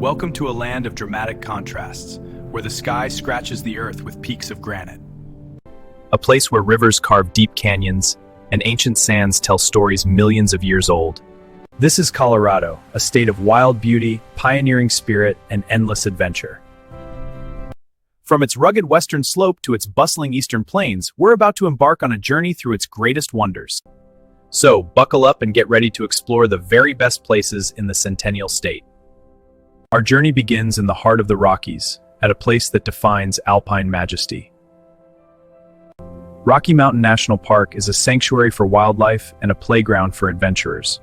Welcome to a land of dramatic contrasts, where the sky scratches the earth with peaks of granite. A place where rivers carve deep canyons and ancient sands tell stories millions of years old. This is Colorado, a state of wild beauty, pioneering spirit, and endless adventure. From its rugged western slope to its bustling eastern plains, we're about to embark on a journey through its greatest wonders. So, buckle up and get ready to explore the very best places in the Centennial State. Our journey begins in the heart of the Rockies, at a place that defines alpine majesty. Rocky Mountain National Park is a sanctuary for wildlife and a playground for adventurers.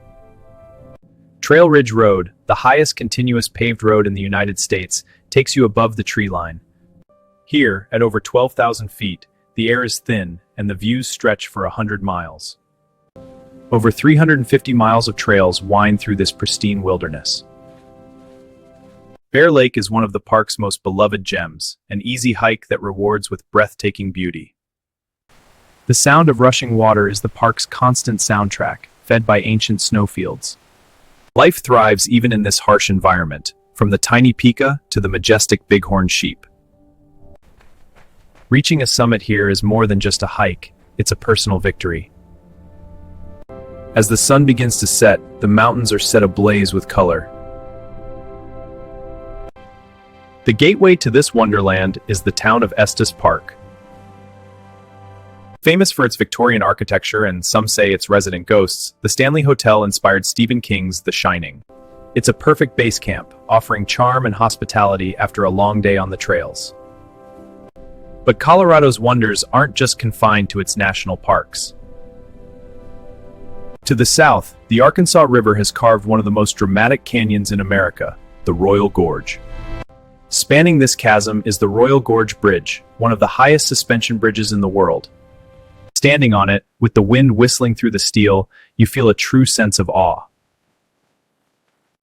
Trail Ridge Road, the highest continuous paved road in the United States, takes you above the tree line. Here, at over 12,000 feet, the air is thin and the views stretch for 100 miles. Over 350 miles of trails wind through this pristine wilderness. Bear Lake is one of the park's most beloved gems, an easy hike that rewards with breathtaking beauty. The sound of rushing water is the park's constant soundtrack, fed by ancient snowfields. Life thrives even in this harsh environment, from the tiny pika to the majestic bighorn sheep. Reaching a summit here is more than just a hike, it's a personal victory. As the sun begins to set, the mountains are set ablaze with color. The gateway to this wonderland is the town of Estes Park. Famous for its Victorian architecture and some say its resident ghosts, the Stanley Hotel inspired Stephen King's The Shining. It's a perfect base camp, offering charm and hospitality after a long day on the trails. But Colorado's wonders aren't just confined to its national parks. To the south, the Arkansas River has carved one of the most dramatic canyons in America, the Royal Gorge. Spanning this chasm is the Royal Gorge Bridge, one of the highest suspension bridges in the world. Standing on it, with the wind whistling through the steel, you feel a true sense of awe.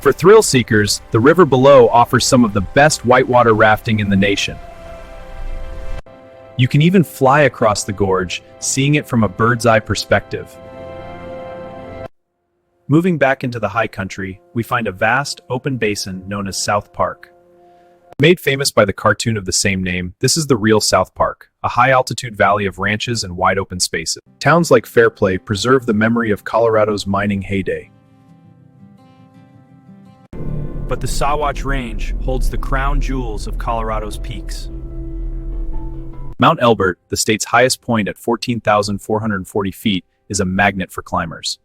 For thrill seekers, the river below offers some of the best whitewater rafting in the nation. You can even fly across the gorge, seeing it from a bird's-eye perspective. Moving back into the high country, we find a vast, open basin known as South Park. Made famous by the cartoon of the same name, this is the real South Park, a high-altitude valley of ranches and wide-open spaces. Towns like Fairplay preserve the memory of Colorado's mining heyday. But the Sawatch Range holds the crown jewels of Colorado's peaks. Mount Elbert, the state's highest point at 14,440 feet, is a magnet for climbers.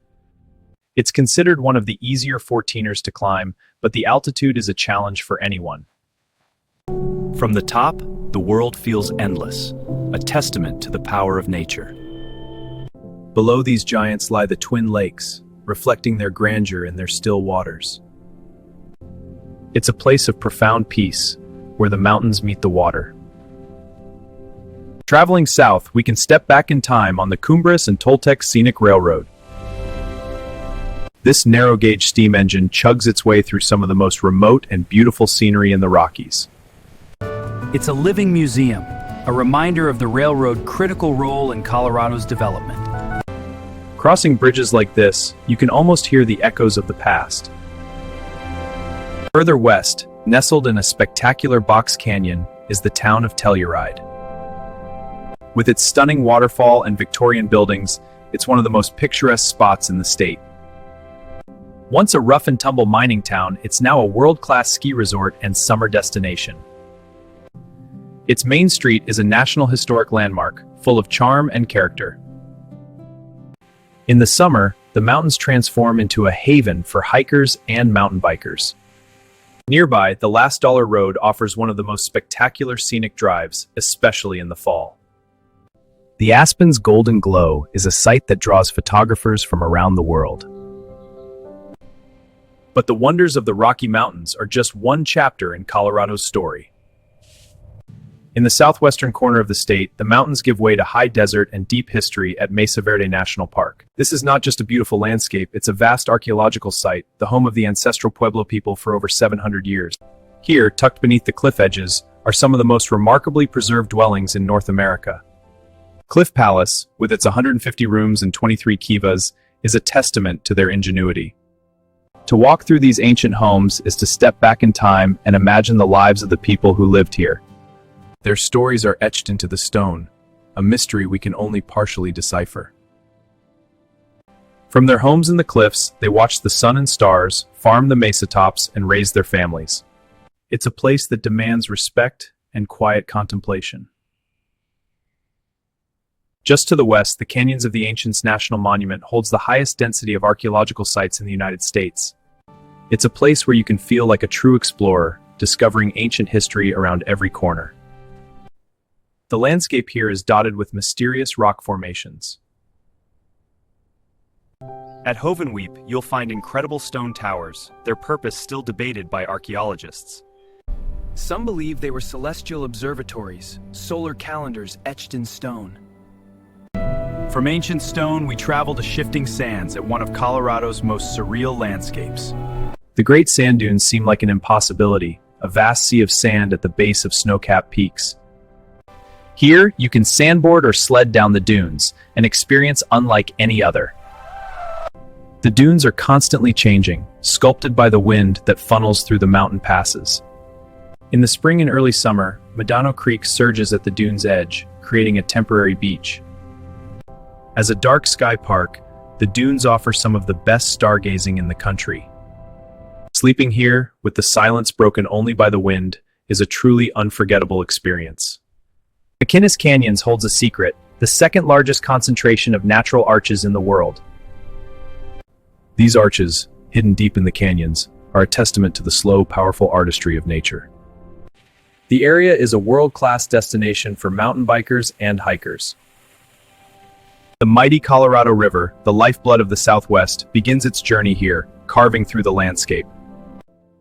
It's considered one of the easier 14ers to climb, but the altitude is a challenge for anyone. From the top, the world feels endless, a testament to the power of nature. Below these giants lie the Twin Lakes, reflecting their grandeur in their still waters. It's a place of profound peace, where the mountains meet the water. Traveling south, we can step back in time on the Cumbres and Toltec Scenic Railroad. This narrow-gauge steam engine chugs its way through some of the most remote and beautiful scenery in the Rockies. It's a living museum, a reminder of the railroad's critical role in Colorado's development. Crossing bridges like this, you can almost hear the echoes of the past. Further west, nestled in a spectacular box canyon, is the town of Telluride. With its stunning waterfall and Victorian buildings, it's one of the most picturesque spots in the state. Once a rough-and-tumble mining town, it's now a world-class ski resort and summer destination. Its main street is a National Historic Landmark, full of charm and character. In the summer, the mountains transform into a haven for hikers and mountain bikers. Nearby, the Last Dollar Road offers one of the most spectacular scenic drives, especially in the fall. The Aspen's golden glow is a sight that draws photographers from around the world. But the wonders of the Rocky Mountains are just one chapter in Colorado's story. In the southwestern corner of the state, the mountains give way to high desert and deep history at Mesa Verde National Park. This is not just a beautiful landscape, it's a vast archaeological site, the home of the ancestral Pueblo people for over 700 years. Here, tucked beneath the cliff edges, are some of the most remarkably preserved dwellings in North America. Cliff Palace, with its 150 rooms and 23 kivas, is a testament to their ingenuity. To walk through these ancient homes is to step back in time and imagine the lives of the people who lived here. Their stories are etched into the stone, a mystery we can only partially decipher. From their homes in the cliffs, they watch the sun and stars, farm the mesa tops, and raise their families. It's a place that demands respect and quiet contemplation. Just to the west, the Canyons of the Ancients National Monument holds the highest density of archaeological sites in the United States. It's a place where you can feel like a true explorer, discovering ancient history around every corner. The landscape here is dotted with mysterious rock formations. At Hovenweep, you'll find incredible stone towers, their purpose still debated by archaeologists. Some believe they were celestial observatories, solar calendars etched in stone. From ancient stone, we travel to shifting sands at one of Colorado's most surreal landscapes. The Great Sand Dunes seem like an impossibility, a vast sea of sand at the base of snow-capped peaks. Here, you can sandboard or sled down the dunes, an experience unlike any other. The dunes are constantly changing, sculpted by the wind that funnels through the mountain passes. In the spring and early summer, Medano Creek surges at the dune's edge, creating a temporary beach. As a dark sky park, the dunes offer some of the best stargazing in the country. Sleeping here, with the silence broken only by the wind, is a truly unforgettable experience. McInnes Canyons holds a secret, the second largest concentration of natural arches in the world. These arches, hidden deep in the canyons, are a testament to the slow, powerful artistry of nature. The area is a world-class destination for mountain bikers and hikers. The mighty Colorado River, the lifeblood of the Southwest, begins its journey here, carving through the landscape.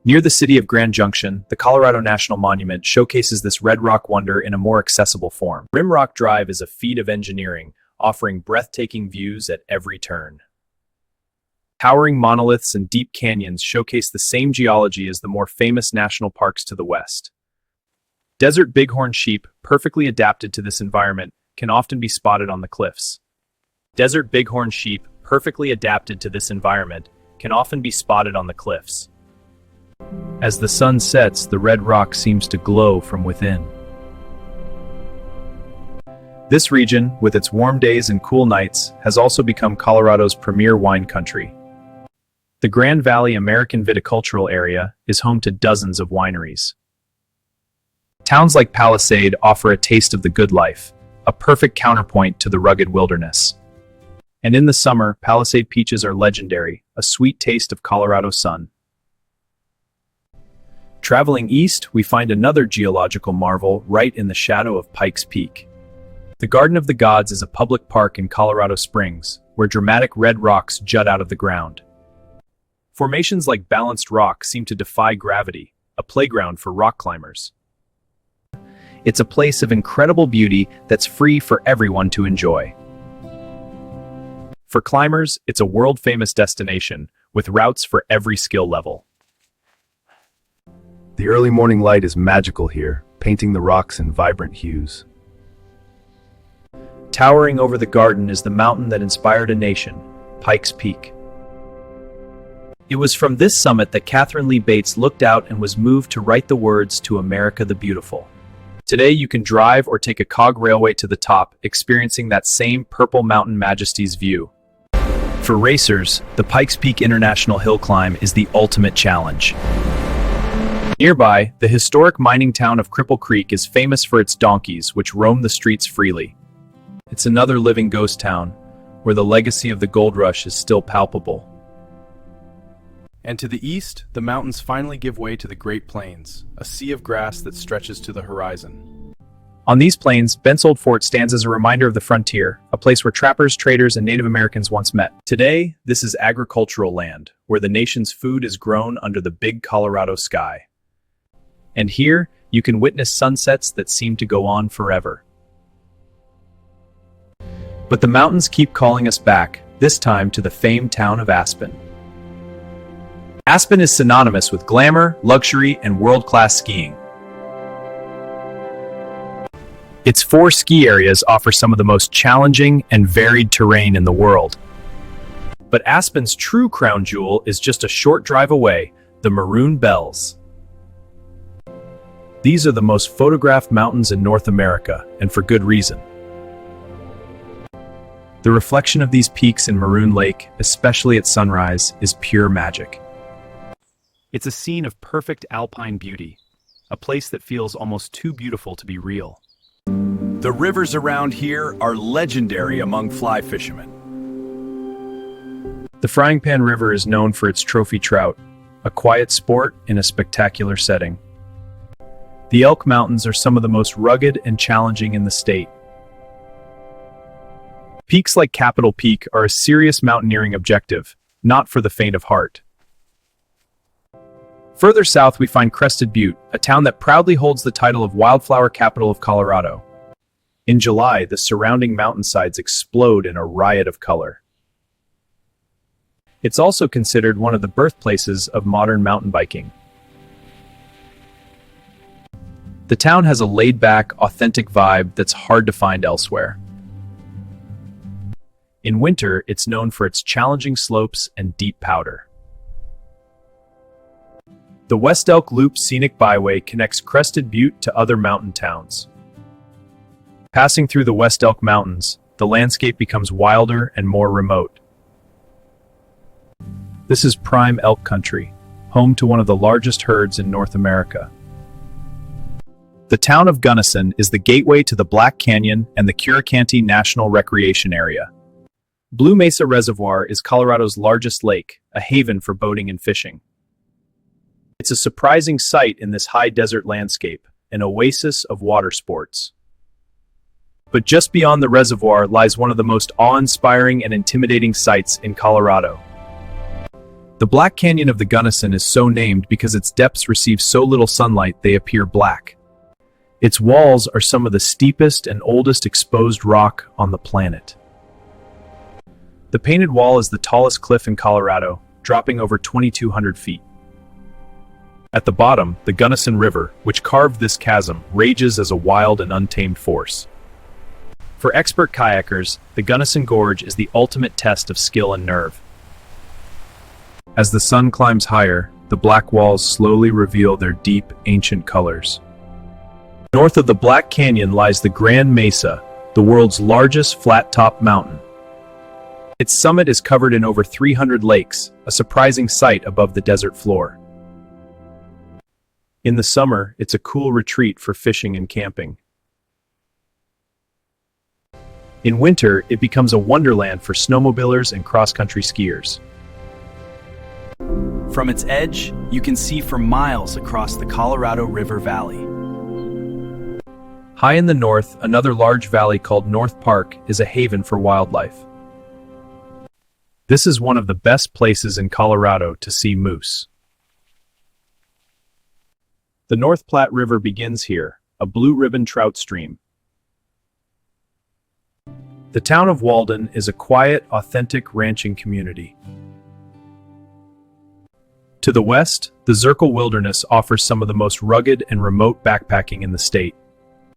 Near the city of Grand Junction, the Colorado National Monument showcases this red rock wonder in a more accessible form. Rimrock Drive is a feat of engineering, offering breathtaking views at every turn. Towering monoliths and deep canyons showcase the same geology as the more famous national parks to the west. Desert bighorn sheep, perfectly adapted to this environment, can often be spotted on the cliffs. Desert bighorn sheep, perfectly adapted to this environment, can often be spotted on the cliffs. As the sun sets, the red rock seems to glow from within. This region, with its warm days and cool nights, has also become Colorado's premier wine country. The Grand Valley American Viticultural Area is home to dozens of wineries. Towns like Palisade offer a taste of the good life, a perfect counterpoint to the rugged wilderness. And in the summer, Palisade peaches are legendary, a sweet taste of Colorado sun. Traveling east, we find another geological marvel right in the shadow of Pikes Peak. The Garden of the Gods is a public park in Colorado Springs, where dramatic red rocks jut out of the ground. Formations like balanced rock seem to defy gravity, a playground for rock climbers. It's a place of incredible beauty that's free for everyone to enjoy. For climbers, it's a world-famous destination, with routes for every skill level. The early morning light is magical here, painting the rocks in vibrant hues. Towering over the garden is the mountain that inspired a nation, Pikes Peak. It was from this summit that Catherine Lee Bates looked out and was moved to write the words to America the Beautiful. Today you can drive or take a cog railway to the top, experiencing that same Purple Mountain Majesty's view. For racers, the Pikes Peak International Hill Climb is the ultimate challenge. Nearby, the historic mining town of Cripple Creek is famous for its donkeys, which roam the streets freely. It's another living ghost town, where the legacy of the gold rush is still palpable. And to the east, the mountains finally give way to the Great Plains, a sea of grass that stretches to the horizon. On these plains, Bensold Fort stands as a reminder of the frontier, a place where trappers, traders, and Native Americans once met. Today, this is agricultural land, where the nation's food is grown under the big Colorado sky. And here, you can witness sunsets that seem to go on forever. But the mountains keep calling us back, this time to the famed town of Aspen. Aspen is synonymous with glamour, luxury, and world-class skiing. Its 4 ski areas offer some of the most challenging and varied terrain in the world. But Aspen's true crown jewel is just a short drive away, the Maroon Bells. These are the most photographed mountains in North America, and for good reason. The reflection of these peaks in Maroon Lake, especially at sunrise, is pure magic. It's a scene of perfect alpine beauty, a place that feels almost too beautiful to be real. The rivers around here are legendary among fly fishermen. The Frying Pan River is known for its trophy trout, a quiet sport in a spectacular setting. The Elk Mountains are some of the most rugged and challenging in the state. Peaks like Capitol Peak are a serious mountaineering objective, not for the faint of heart. Further south we find Crested Butte, a town that proudly holds the title of Wildflower Capital of Colorado. In July, the surrounding mountainsides explode in a riot of color. It's also considered one of the birthplaces of modern mountain biking. The town has a laid-back, authentic vibe that's hard to find elsewhere. In winter, it's known for its challenging slopes and deep powder. The West Elk Loop Scenic Byway connects Crested Butte to other mountain towns. Passing through the West Elk Mountains, the landscape becomes wilder and more remote. This is prime elk country, home to one of the largest herds in North America. The town of Gunnison is the gateway to the Black Canyon and the Curricanti National Recreation Area. Blue Mesa Reservoir is Colorado's largest lake, a haven for boating and fishing. It's a surprising sight in this high desert landscape, an oasis of water sports. But just beyond the reservoir lies one of the most awe-inspiring and intimidating sights in Colorado. The Black Canyon of the Gunnison is so named because its depths receive so little sunlight they appear black. Its walls are some of the steepest and oldest exposed rock on the planet. The Painted Wall is the tallest cliff in Colorado, dropping over 2,200 feet. At the bottom, the Gunnison River, which carved this chasm, rages as a wild and untamed force. For expert kayakers, the Gunnison Gorge is the ultimate test of skill and nerve. As the sun climbs higher, the black walls slowly reveal their deep, ancient colors. North of the Black Canyon lies the Grand Mesa, the world's largest flat-top mountain. Its summit is covered in over 300 lakes, a surprising sight above the desert floor. In the summer, it's a cool retreat for fishing and camping. In winter, it becomes a wonderland for snowmobilers and cross-country skiers. From its edge, you can see for miles across the Colorado River Valley. High in the north, another large valley called North Park is a haven for wildlife. This is one of the best places in Colorado to see moose. The North Platte River begins here, a blue ribbon trout stream. The town of Walden is a quiet, authentic ranching community. To the west, the Zirkle Wilderness offers some of the most rugged and remote backpacking in the state.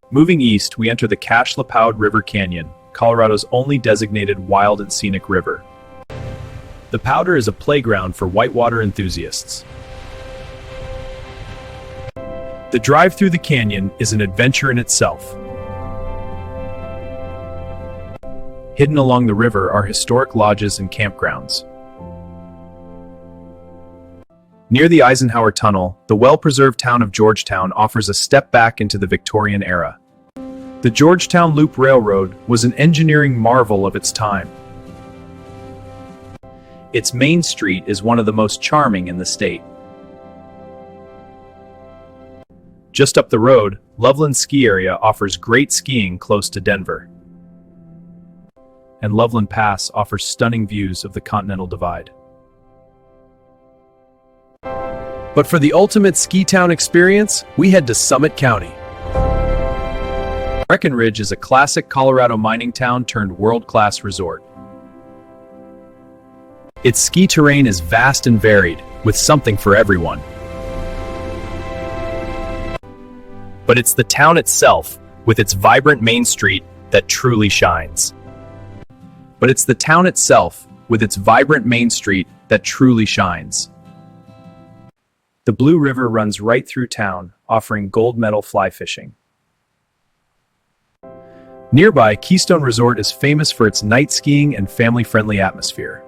Moving east, we enter the Cache-la-Poud River Canyon, Colorado's only designated wild and scenic river. The Powder is a playground for whitewater enthusiasts. The drive through the canyon is an adventure in itself. Hidden along the river are historic lodges and campgrounds. Near the Eisenhower Tunnel, the well-preserved town of Georgetown offers a step back into the Victorian era. The Georgetown Loop Railroad was an engineering marvel of its time. Its main street is one of the most charming in the state. Just up the road, Loveland Ski Area offers great skiing close to Denver. And Loveland Pass offers stunning views of the Continental Divide. But for the ultimate ski town experience, we head to Summit County. Breckenridge is a classic Colorado mining town turned world-class resort. Its ski terrain is vast and varied, with something for everyone. But it's the town itself, with its vibrant main street, that truly shines. with its vibrant main street that truly shines. The Blue River runs right through town, offering gold medal fly fishing. Nearby, Keystone Resort is famous for its night skiing and family-friendly atmosphere.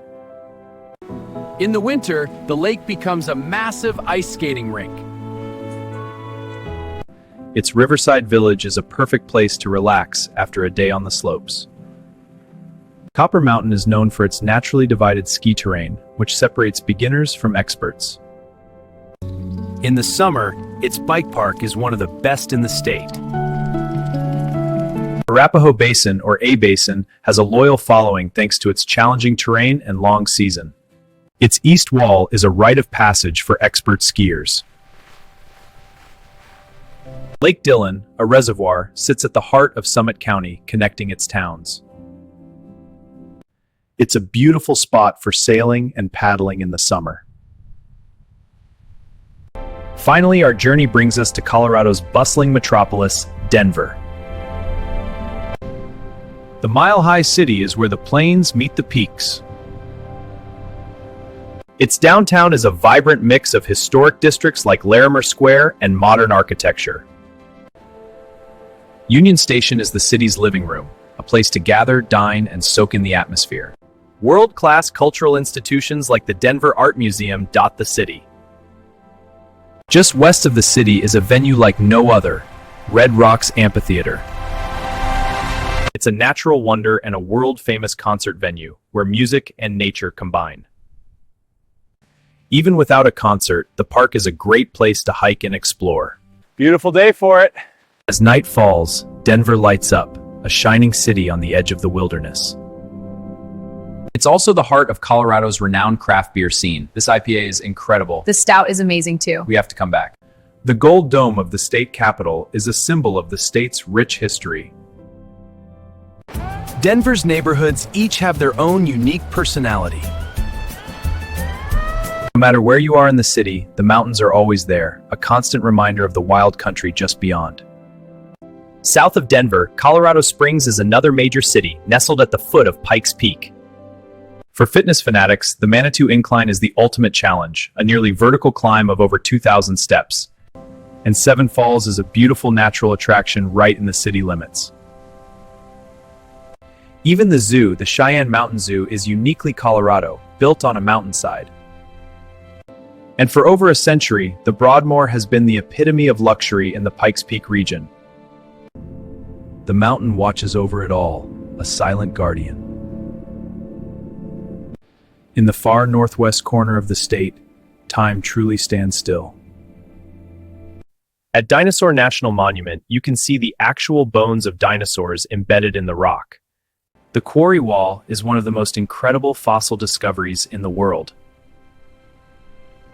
In the winter, the lake becomes a massive ice skating rink. Its riverside village is a perfect place to relax after a day on the slopes. Copper Mountain is known for its naturally divided ski terrain, which separates beginners from experts. In the summer, its bike park is one of the best in the state. Arapahoe Basin, or A Basin, has a loyal following thanks to its challenging terrain and long season. Its east wall is a rite of passage for expert skiers. Lake Dillon, a reservoir, sits at the heart of Summit County, connecting its towns. It's a beautiful spot for sailing and paddling in the summer. Finally, our journey brings us to Colorado's bustling metropolis, Denver. The mile-high city is where the plains meet the peaks. Its downtown is a vibrant mix of historic districts like Larimer Square and modern architecture. Union Station is the city's living room, a place to gather, dine, and soak in the atmosphere. World-class cultural institutions like the Denver Art Museum dot the city. Just west of the city is a venue like no other, Red Rocks Amphitheater. It's a natural wonder and a world-famous concert venue where music and nature combine. Even without a concert, the park is a great place to hike and explore. Beautiful day for it. As night falls, Denver lights up, a shining city on the edge of the wilderness. It's also the heart of Colorado's renowned craft beer scene. This IPA is incredible. The stout is amazing too. We have to come back. The gold dome of the state capitol is a symbol of the state's rich history. Denver's neighborhoods each have their own unique personality. No matter where you are in the city, the mountains are always there, a constant reminder of the wild country just beyond. South of Denver, Colorado Springs is another major city, nestled at the foot of Pikes Peak. For fitness fanatics, the Manitou Incline is the ultimate challenge, a nearly vertical climb of over 2,000 steps. And Seven Falls is a beautiful natural attraction right in the city limits. Even the zoo, the Cheyenne Mountain Zoo, is uniquely Colorado, built on a mountainside. And for over a century, the Broadmoor has been the epitome of luxury in the Pikes Peak region. The mountain watches over it all, a silent guardian. In the far northwest corner of the state, time truly stands still. At Dinosaur National Monument, you can see the actual bones of dinosaurs embedded in the rock. The quarry wall is one of the most incredible fossil discoveries in the world.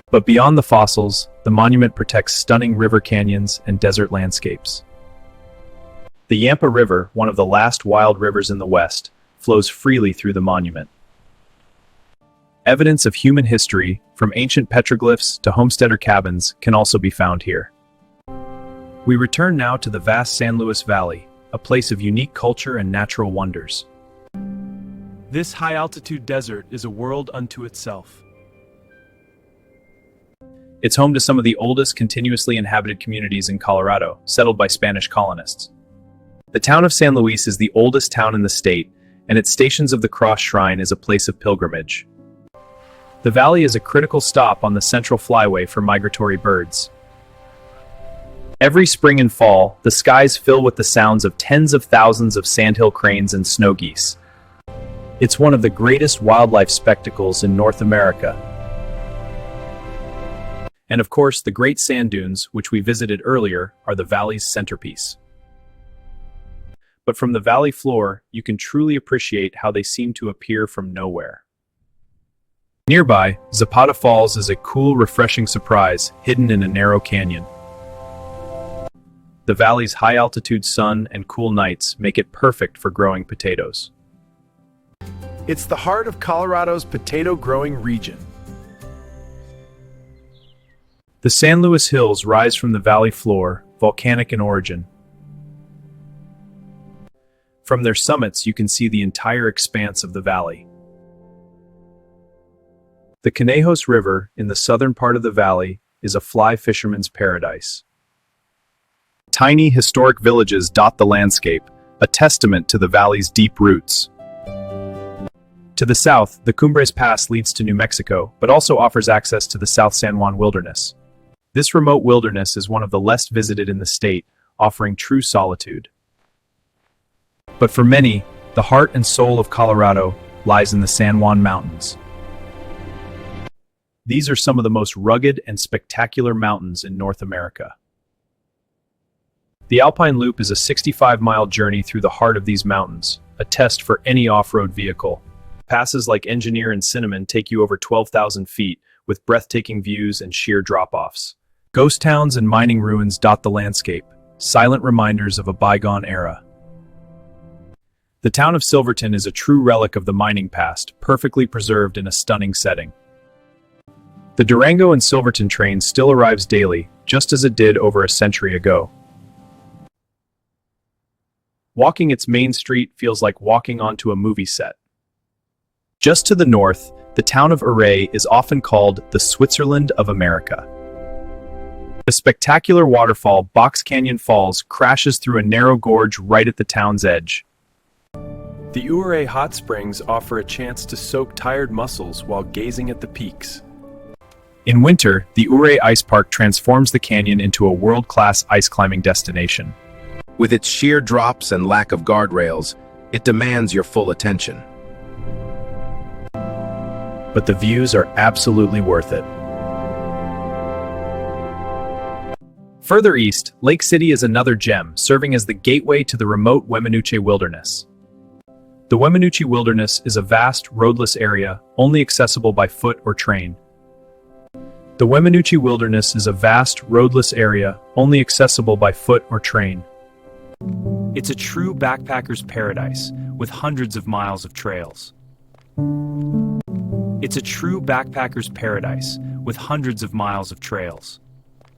But beyond the fossils, the monument protects stunning river canyons and desert landscapes. The Yampa River, one of the last wild rivers in the West, flows freely through the monument. Evidence of human history, from ancient petroglyphs to homesteader cabins, can also be found here. We return now to the vast San Luis Valley, a place of unique culture and natural wonders. This high-altitude desert is a world unto itself. It's home to some of the oldest continuously inhabited communities in Colorado, settled by Spanish colonists. The town of San Luis is the oldest town in the state, and its Stations of the Cross Shrine is a place of pilgrimage. The valley is a critical stop on the Central Flyway for migratory birds. Every spring and fall, the skies fill with the sounds of tens of thousands of sandhill cranes and snow geese. It's one of the greatest wildlife spectacles in North America. And of course, the Great Sand Dunes, which we visited earlier, are the valley's centerpiece. But from the valley floor, you can truly appreciate how they seem to appear from nowhere. Nearby, Zapata Falls is a cool, refreshing surprise hidden in a narrow canyon. The valley's high-altitude sun and cool nights make it perfect for growing potatoes. It's the heart of Colorado's potato-growing region. The San Luis Hills rise from the valley floor, volcanic in origin. From their summits, you can see the entire expanse of the valley. The Conejos River, in the southern part of the valley, is a fly fisherman's paradise. Tiny historic villages dot the landscape, a testament to the valley's deep roots. To the south, the Cumbres Pass leads to New Mexico, but also offers access to the South San Juan Wilderness. This remote wilderness is one of the less visited in the state, offering true solitude. But for many, the heart and soul of Colorado lies in the San Juan Mountains. These are some of the most rugged and spectacular mountains in North America. The Alpine Loop is a 65-mile journey through the heart of these mountains, a test for any off-road vehicle. Passes like Engineer and Cinnamon take you over 12,000 feet, with breathtaking views and sheer drop-offs. Ghost towns and mining ruins dot the landscape, silent reminders of a bygone era. The town of Silverton is a true relic of the mining past, perfectly preserved in a stunning setting. The Durango and Silverton train still arrives daily, just as it did over a century ago. Walking its main street feels like walking onto a movie set. Just to the north, the town of Ouray is often called the Switzerland of America. The spectacular waterfall Box Canyon Falls crashes through a narrow gorge right at the town's edge. The Ouray hot springs offer a chance to soak tired muscles while gazing at the peaks. In winter, the Ouray Ice Park transforms the canyon into a world-class ice climbing destination. With its sheer drops and lack of guardrails, it demands your full attention. But the views are absolutely worth it. Further east, Lake City is another gem, serving as the gateway to the remote Weminuche Wilderness. The Weminuche Wilderness is a vast, roadless area, only accessible by foot or train. The Weminuche Wilderness is a vast, roadless area, only accessible by foot or train. It's a true backpacker's paradise, with hundreds of miles of trails. It's a true backpacker's paradise, with hundreds of miles of trails.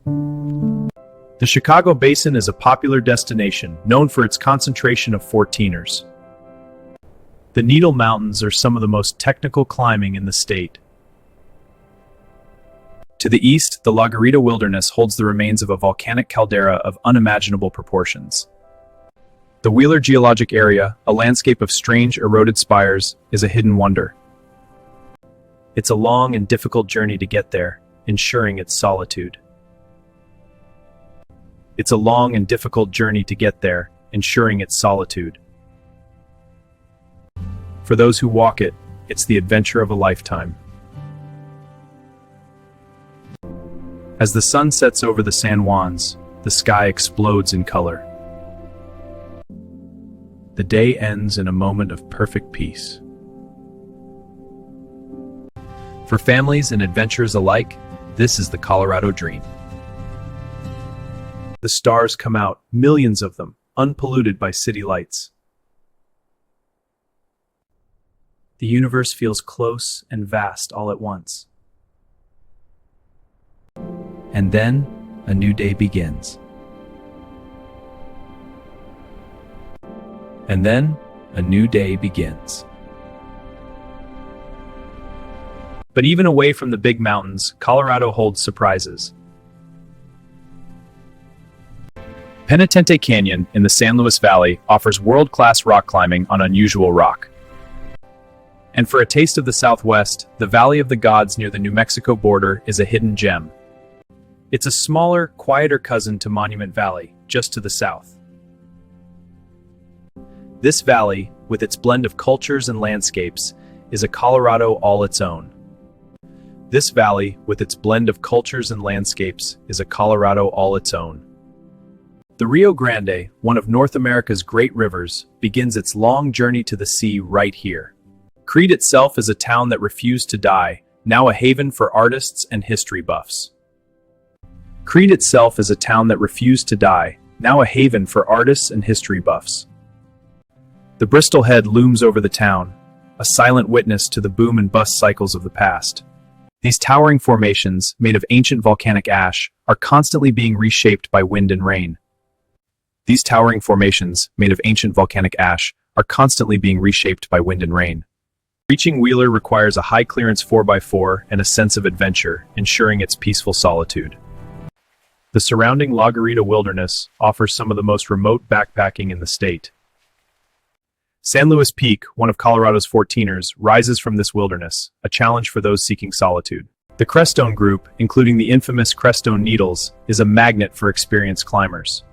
The Chicago Basin is a popular destination, known for its concentration of 14ers. The Needle Mountains are some of the most technical climbing in the state. To the east, the La Garita Wilderness holds the remains of a volcanic caldera of unimaginable proportions. The Wheeler Geologic Area, a landscape of strange eroded spires, is a hidden wonder. It's a long and difficult journey to get there, ensuring its solitude. It's a long and difficult journey to get there, ensuring its solitude. For those who walk it, it's the adventure of a lifetime. As the sun sets over the San Juans, the sky explodes in color. The day ends in a moment of perfect peace. For families and adventurers alike, this is the Colorado dream. The stars come out, millions of them, unpolluted by city lights. The universe feels close and vast all at once. And then, a new day begins. And then, a new day begins. But even away from the big mountains, Colorado holds surprises. Penitente Canyon in the San Luis Valley offers world-class rock climbing on unusual rock. And for a taste of the Southwest, the Valley of the Gods near the New Mexico border is a hidden gem. It's a smaller, quieter cousin to Monument Valley, just to the south. This valley, with its blend of cultures and landscapes, is a Colorado all its own. This valley, with its blend of cultures and landscapes, is a Colorado all its own. The Rio Grande, one of North America's great rivers, begins its long journey to the sea right here. Crete itself is a town that refused to die, now a haven for artists and history buffs. Crete itself is a town that refused to die, now a haven for artists and history buffs. The Bristol Head looms over the town, a silent witness to the boom and bust cycles of the past. These towering formations, made of ancient volcanic ash, are constantly being reshaped by wind and rain. These towering formations, made of ancient volcanic ash, are constantly being reshaped by wind and rain. Reaching Wheeler requires a high-clearance 4x4 and a sense of adventure, ensuring its peaceful solitude. The surrounding La Garita Wilderness offers some of the most remote backpacking in the state. San Luis Peak, one of Colorado's 14ers, rises from this wilderness, a challenge for those seeking solitude. The Crestone Group, including the infamous Crestone Needles, is a magnet for experienced climbers.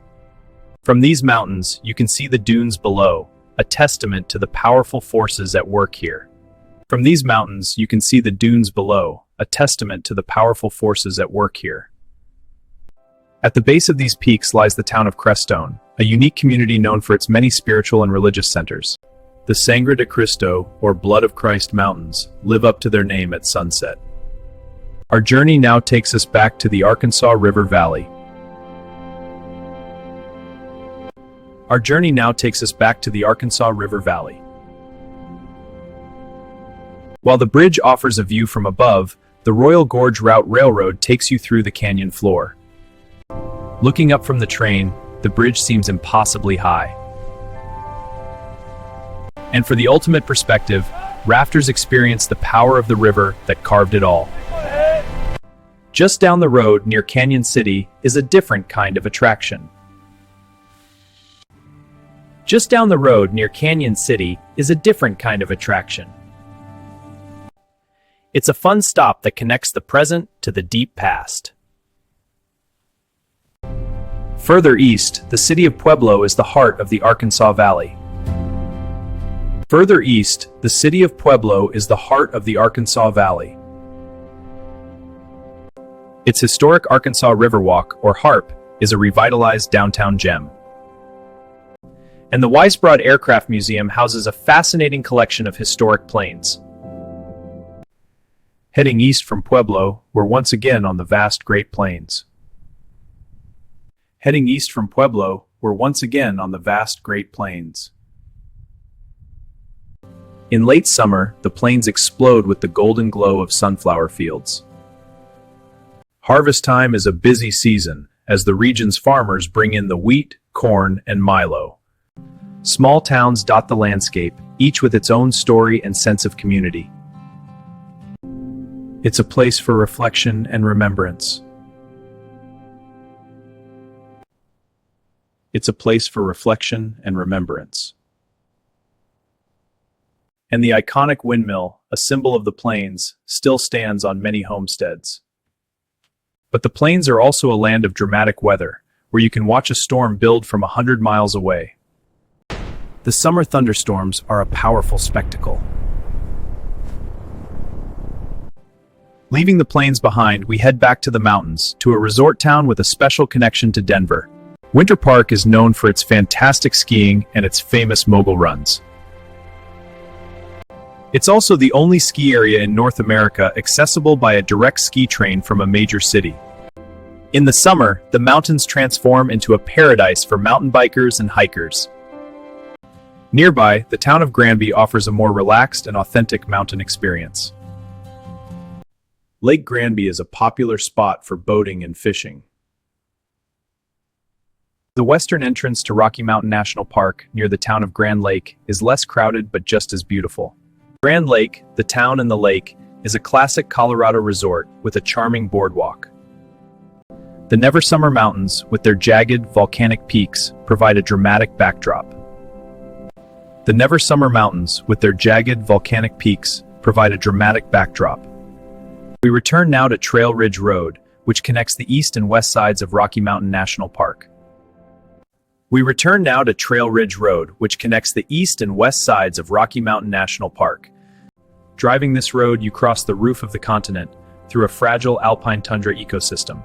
From these mountains, you can see the dunes below, a testament to the powerful forces at work here. From these mountains, you can see the dunes below, a testament to the powerful forces at work here. At the base of these peaks lies the town of Crestone, a unique community known for its many spiritual and religious centers. The Sangre de Cristo, or Blood of Christ Mountains, live up to their name at sunset. Our journey now takes us back to the Arkansas River Valley. While the bridge offers a view from above, the Royal Gorge Route Railroad takes you through the canyon floor. Looking up from the train, the bridge seems impossibly high. And for the ultimate perspective, rafters experience the power of the river that carved it all. Just down the road near Canyon City is a different kind of attraction. It's a fun stop that connects the present to the deep past. Further east, the city of Pueblo is the heart of the Arkansas Valley. Its historic Arkansas Riverwalk, or HARP, is a revitalized downtown gem. And the Weisbrod Aircraft Museum houses a fascinating collection of historic planes. Heading east from Pueblo, we're once again on the vast Great Plains. In late summer, the plains explode with the golden glow of sunflower fields. Harvest time is a busy season, as the region's farmers bring in the wheat, corn, and milo. Small towns dot the landscape, each with its own story and sense of community. It's a place for reflection and remembrance. And the iconic windmill, a symbol of the plains, still stands on many homesteads. But the plains are also a land of dramatic weather, where you can watch a storm build from 100 miles away. The summer thunderstorms are a powerful spectacle. Leaving the plains behind, we head back to the mountains, to a resort town with a special connection to Denver. Winter Park is known for its fantastic skiing and its famous mogul runs. It's also the only ski area in North America accessible by a direct ski train from a major city. In the summer, the mountains transform into a paradise for mountain bikers and hikers. Nearby, the town of Granby offers a more relaxed and authentic mountain experience. Lake Granby is a popular spot for boating and fishing. The western entrance to Rocky Mountain National Park, near the town of Grand Lake, is less crowded but just as beautiful. Grand Lake, the town and the lake, is a classic Colorado resort with a charming boardwalk. The Never Summer Mountains, with their jagged, volcanic peaks, provide a dramatic backdrop. We return now to Trail Ridge Road, which connects the east and west sides of Rocky Mountain National Park. Driving this road, you cross the roof of the continent through a fragile alpine tundra ecosystem.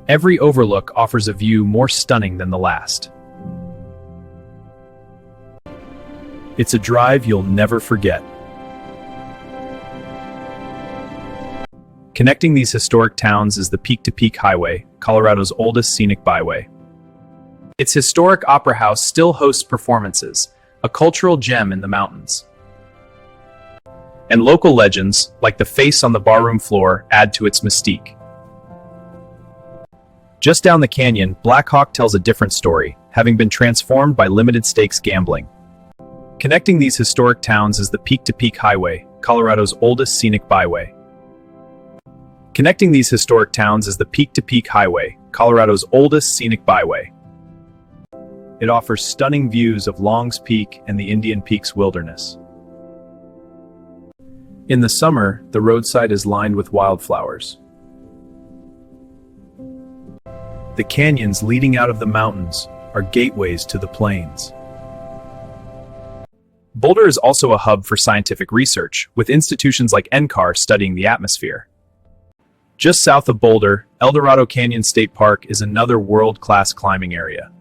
Every overlook offers a view more stunning than the last. It's a drive you'll never forget. Connecting these historic towns is the Peak to Peak Highway, Colorado's oldest scenic byway. Its historic opera house still hosts performances, a cultural gem in the mountains. And local legends, like the face on the barroom floor, add to its mystique. Just down the canyon, Black Hawk tells a different story, having been transformed by limited stakes gambling. Connecting these historic towns is the Peak-to-Peak Highway, Colorado's oldest scenic byway. Connecting these historic towns is the Peak-to-Peak Highway, Colorado's oldest scenic byway. It offers stunning views of Long's Peak and the Indian Peaks wilderness. In the summer, the roadside is lined with wildflowers. The canyons leading out of the mountains are gateways to the plains. Boulder is also a hub for scientific research, with institutions like NCAR studying the atmosphere. Just south of Boulder, El Dorado Canyon State Park is another world-class climbing area.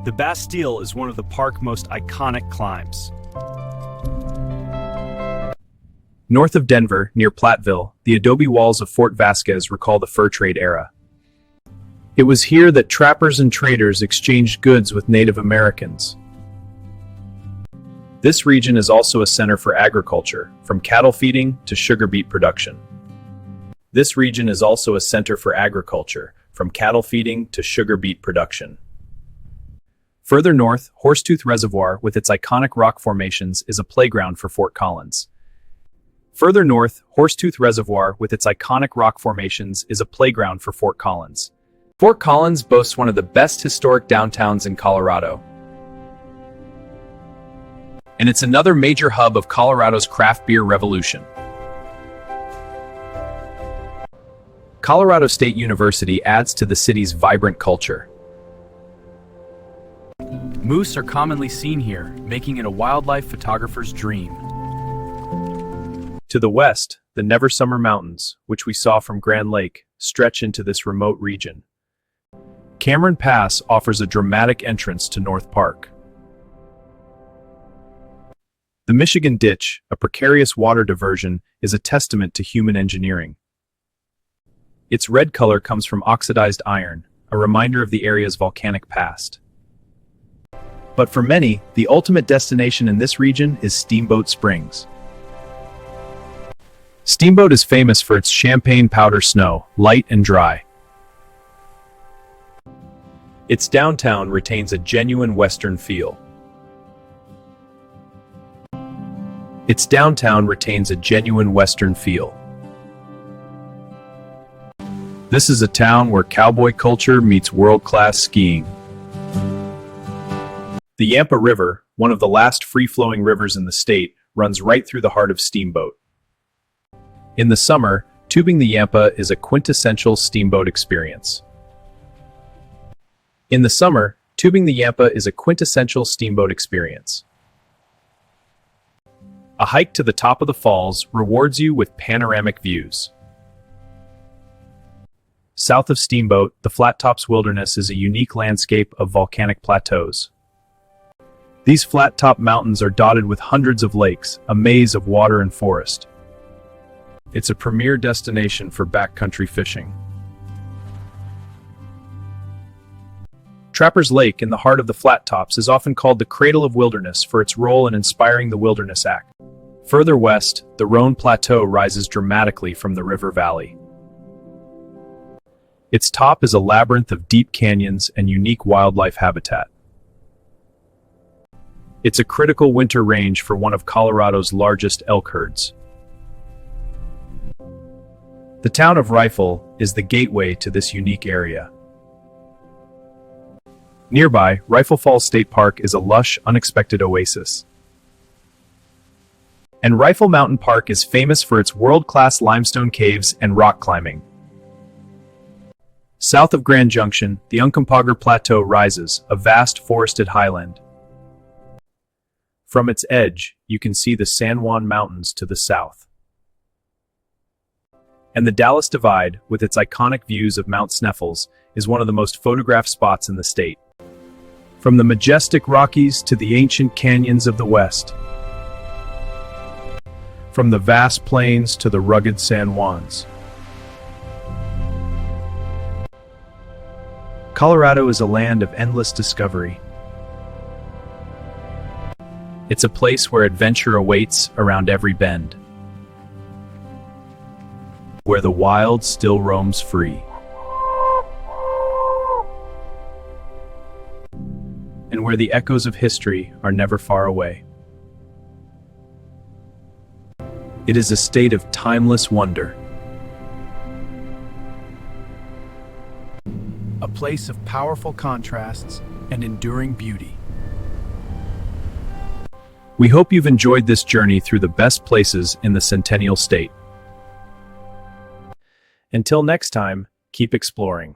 The Bastille is one of the park's most iconic climbs. North of Denver, near Platteville, the adobe walls of Fort Vasquez recall the fur trade era. It was here that trappers and traders exchanged goods with Native Americans. This region is also a center for agriculture, from cattle feeding to sugar beet production. This region is also a center for agriculture, from cattle feeding to sugar beet production. Further north, Horsetooth Reservoir with its iconic rock formations is a playground for Fort Collins. Further north, Horsetooth Reservoir with its iconic rock formations is a playground for Fort Collins. Fort Collins boasts one of the best historic downtowns in Colorado. And it's another major hub of Colorado's craft beer revolution. Colorado State University adds to the city's vibrant culture. Moose are commonly seen here, making it a wildlife photographer's dream. To the west, the Never Summer Mountains, which we saw from Grand Lake, stretch into this remote region. Cameron Pass offers a dramatic entrance to North Park. The Michigan Ditch, a precarious water diversion, is a testament to human engineering. Its red color comes from oxidized iron, a reminder of the area's volcanic past. But for many, the ultimate destination in this region is Steamboat Springs. Steamboat is famous for its champagne powder snow, light and dry. Its downtown retains a genuine Western feel. Its downtown retains a genuine Western feel. This is a town where cowboy culture meets world-class skiing. The Yampa River, one of the last free-flowing rivers in the state, runs right through the heart of Steamboat. In the summer, tubing the Yampa is a quintessential steamboat experience. In the summer, tubing the Yampa is a quintessential steamboat experience. A hike to the top of the falls rewards you with panoramic views. South of Steamboat, the Flat Tops Wilderness is a unique landscape of volcanic plateaus. These flat-top mountains are dotted with hundreds of lakes, a maze of water and forest. It's a premier destination for backcountry fishing. Trappers Lake in the heart of the Flat Tops is often called the Cradle of Wilderness for its role in inspiring the Wilderness Act. Further west, the Roan Plateau rises dramatically from the river valley. Its top is a labyrinth of deep canyons and unique wildlife habitat. It's a critical winter range for one of Colorado's largest elk herds. The town of Rifle is the gateway to this unique area. Nearby, Rifle Falls State Park is a lush, unexpected oasis. And Rifle Mountain Park is famous for its world-class limestone caves and rock climbing. South of Grand Junction, the Uncompahgre Plateau rises, a vast forested highland. From its edge, you can see the San Juan Mountains to the south. And the Dallas Divide, with its iconic views of Mount Sneffels, is one of the most photographed spots in the state. From the majestic Rockies to the ancient canyons of the West. From the vast plains to the rugged San Juans. Colorado is a land of endless discovery. It's a place where adventure awaits around every bend. Where the wild still roams free. And and where the echoes of history are never far away. It is a state of timeless wonder. A place of powerful contrasts and enduring beauty. We hope you've enjoyed this journey through the best places in the Centennial State. Until next time, keep exploring.